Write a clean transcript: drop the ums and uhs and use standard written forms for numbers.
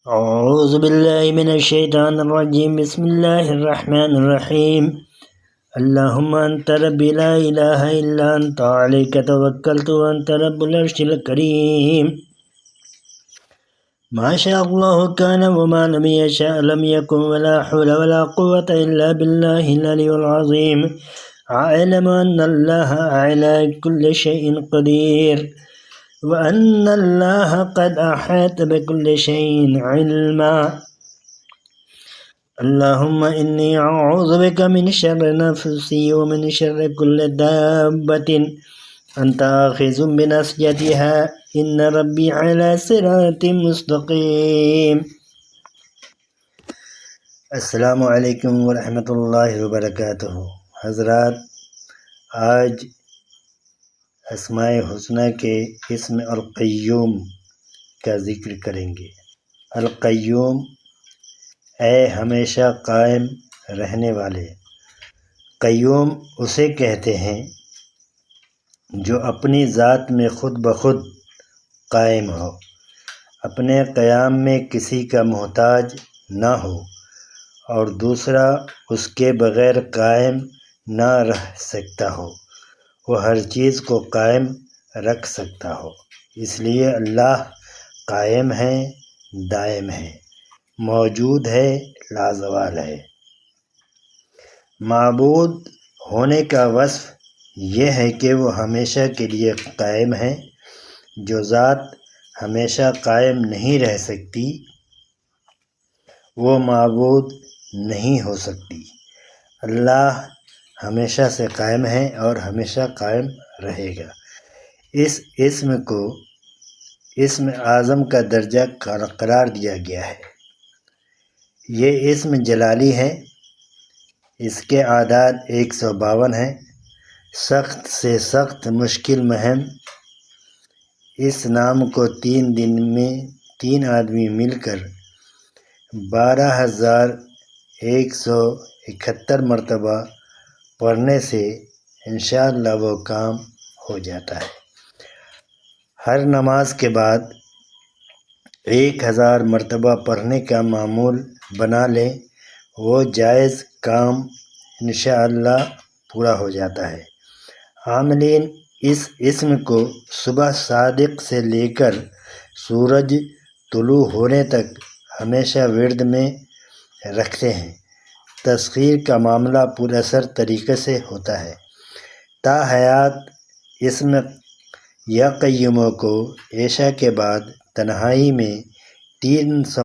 أعوذ بالله من الشيطان الرجيم. بسم الله الرحمن الرحيم. اللهم أنت ربي لا إله إلا أنت عليك توكلت وأنت رب العرش الكريم. ما شاء الله كان وما لم يشاء لم يكن ولا حول ولا قوة إلا بالله العلي العظيم. أعلم أن الله على كل شيء قدير وأن الله قد أحاط بكل شيء علما. اللهم إني أعوذ بك من شر نفسي ومن شر كل دابة أنت آخذ بناصيتها إن ربي على صراط مستقيم. السلام علیکم ورحمۃ اللہ وبرکاتہ. حضرات، آج اسماء الحسنی کے اسم القیوم کا ذکر کریں گے. القیوم، اے ہمیشہ قائم رہنے والے. قیوم اسے کہتے ہیں جو اپنی ذات میں خود بخود قائم ہو، اپنے قیام میں کسی کا محتاج نہ ہو اور دوسرا اس کے بغیر قائم نہ رہ سکتا ہو. وہ ہر چیز کو قائم رکھ سکتا ہو. اس لیے اللہ قائم ہے، دائم ہے، موجود ہے، لازوال ہے. معبود ہونے کا وصف یہ ہے کہ وہ ہمیشہ کے لیے قائم ہے. جو ذات ہمیشہ قائم نہیں رہ سکتی وہ معبود نہیں ہو سکتی. اللہ ہمیشہ سے قائم ہے اور ہمیشہ قائم رہے گا. اس اسم کو اسم اعظم کا درجہ قرار دیا گیا ہے. یہ اسم جلالی ہے. اس کے اعداد 152 ہیں. سخت سے سخت مشکل مہم اس نام کو 3 دن میں 3 آدمی مل کر 12,171 مرتبہ پڑھنے سے انشاءاللہ وہ کام ہو جاتا ہے. ہر نماز کے بعد 1000 مرتبہ پڑھنے کا معمول بنا لیں. وہ جائز کام انشاءاللہ پورا ہو جاتا ہے. عاملین اس اسم کو صبح صادق سے لے کر سورج طلوع ہونے تک ہمیشہ ورد میں رکھتے ہیں. تسخیر کا معاملہ پراثر طریقے سے ہوتا ہے. تا حیات اسم یا قیوم کو عشاء کے بعد تنہائی میں 300